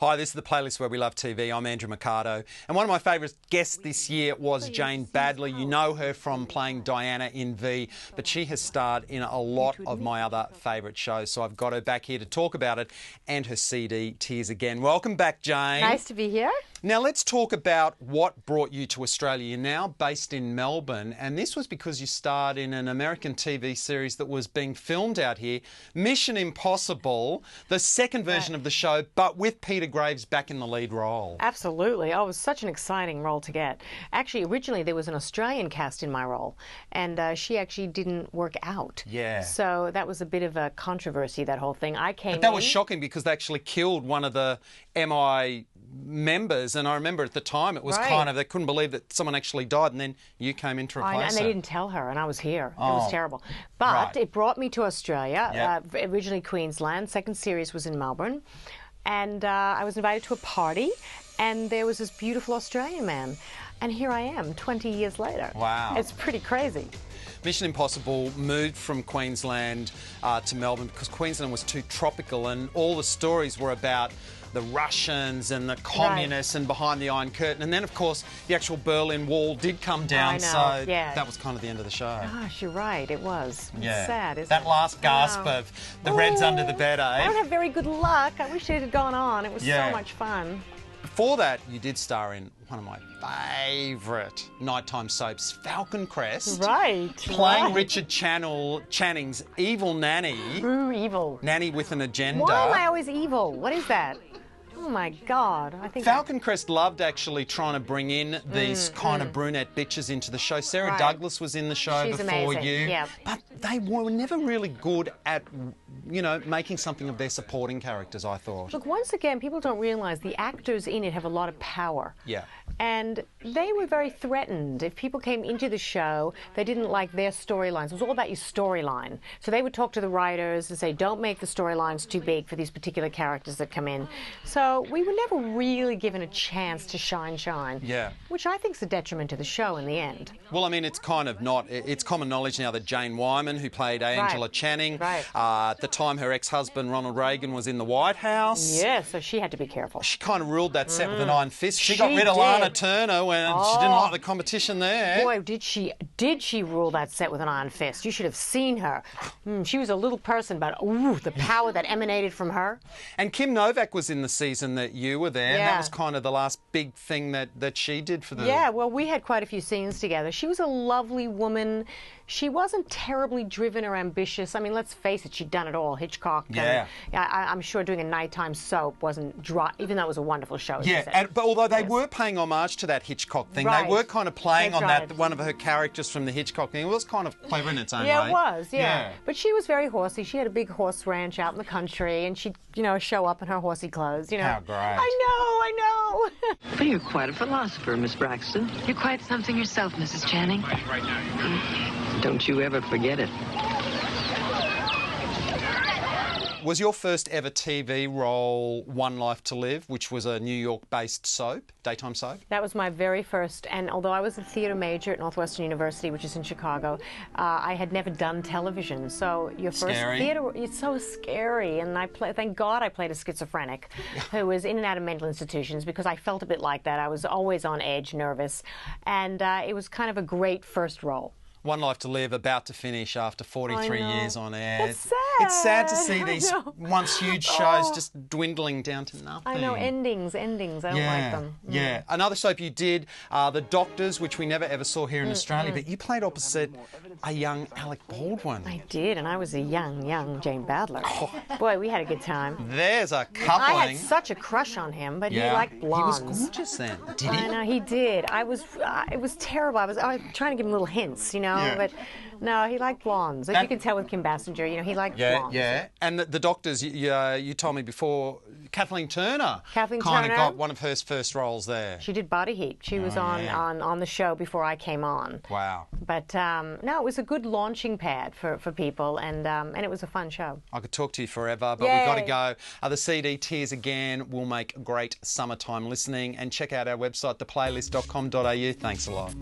Hi, this is the playlist where we love TV. I'm Andrew Mercado. And one of my favourite guests this year was Jane Badler. You know her from playing Diana in V, but she has starred in a lot of my other favourite shows. So I've got her back here to talk about it and her CD, Tears Again. Welcome back, Jane. Nice to be here. Now let's talk about what brought you to Australia. You're now based in Melbourne, and this was because you starred in an American TV series that was being filmed out here, Mission Impossible, the second version of the show, but with Peter Graves back in the lead role. Absolutely. Oh, it was such an exciting role to get. Actually, originally there was an Australian cast in my role, and she actually didn't work out. Yeah. So that was a bit of a controversy, that whole thing. But that was shocking because they actually killed one of the MI members, and I remember at the time it was kind of, they couldn't believe that someone actually died, and then you came in to replace her. And they didn't tell her, and I was here. It was terrible. But it brought me to Australia, originally Queensland. Second series was in Melbourne, and I was invited to a party, and there was this beautiful Australian man, and here I am 20 years later. Wow. It's pretty crazy. Mission Impossible moved from Queensland to Melbourne because Queensland was too tropical, and all the stories were about the Russians and the communists and behind the Iron Curtain. And then, of course, the actual Berlin Wall did come down, so that was kind of the end of the show. Gosh, you're right, it was. It's sad, isn't it? That last gasp of the Reds under the bed, eh? I don't have very good luck. I wish it had gone on. It was so much fun. Before that, you did star in one of my favourite nighttime soaps, Falcon Crest. Right. Playing Richard Channing's evil nanny. True evil. Nanny with an agenda. Why am I always evil? What is that? Oh my God! I think Falcon Crest loved actually trying to bring in these kind of brunette bitches into the show. Sarah Douglas was in the show before you, but they were never really good at, you know, making something of their supporting characters, I thought. Look, once again, people don't realise the actors in it have a lot of power. Yeah. And they were very threatened. If people came into the show, they didn't like their storylines. It was all about your storyline. So they would talk to the writers and say, don't make the storylines too big for these particular characters that come in. So we were never really given a chance to shine. Yeah. Which I think is a detriment to the show in the end. Well, I mean, it's kind of not. It's common knowledge now that Jane Wyman, who played Angela Channing, at the time her ex-husband Ronald Reagan was in the White House. Yeah, so she had to be careful. She kind of ruled that set with an iron fist. She got rid of Lana Turner when she didn't like the competition there. Boy, did she rule that set with an iron fist. You should have seen her. She was a little person, but the power that emanated from her. And Kim Novak was in the season that you were there. And that was kind of the last big thing that she did for the... Yeah, well, we had quite a few scenes together. She was a lovely woman. She wasn't terribly driven or ambitious. I mean, let's face it, she'd done it all. Hitchcock. Yeah. I'm sure doing a nighttime soap wasn't dry, even though it was a wonderful show. Yeah, but although they were paying homage to that Hitchcock thing, they were kind of playing on that, one of her characters from the Hitchcock thing. It was kind of clever in its own way. Yeah, it was, yeah. But she was very horsey. She had a big horse ranch out in the country, and she'd, you know, show up in her horsey clothes, you know. How great. I know. Well, you're quite a philosopher, Miss Braxton. You're quite something yourself, Mrs. Channing. Right now. Don't you ever forget it. Was your first ever TV role One Life to Live, which was a New York-based soap, daytime soap? That was my very first, and although I was a theatre major at Northwestern University, which is in Chicago, I had never done television. So your first theatre, it's so scary. And thank God I played a schizophrenic who was in and out of mental institutions because I felt a bit like that. I was always on edge, nervous, and it was kind of a great first role. One Life to Live, about to finish after 43 years on air. That's sad. It's sad to see these once huge shows just dwindling down to nothing. I know, endings. I don't like them. Yeah. Another soap you did, The Doctors, which we never ever saw here in Australia, but you played opposite a young Alec Baldwin. I did, and I was a young Jane Badler. Boy, we had a good time. There's a coupling. I had such a crush on him, but he liked blondes. He was gorgeous then. Did he? I know, he did. It was terrible. I was trying to give him little hints, you know, but no, he liked blondes. As you can tell with Kim Basinger, you know, he liked blondes. Yeah. And the Doctors, you told me before, Kathleen Turner kind of got one of her first roles there. She did Body Heat. She was on the show before I came on. Wow. But no, it was a good launching pad for people, and it was a fun show. I could talk to you forever, but we've got to go. The CD, Tears Again, will make great summertime listening. And check out our website, theplaylist.com.au. Thanks a lot.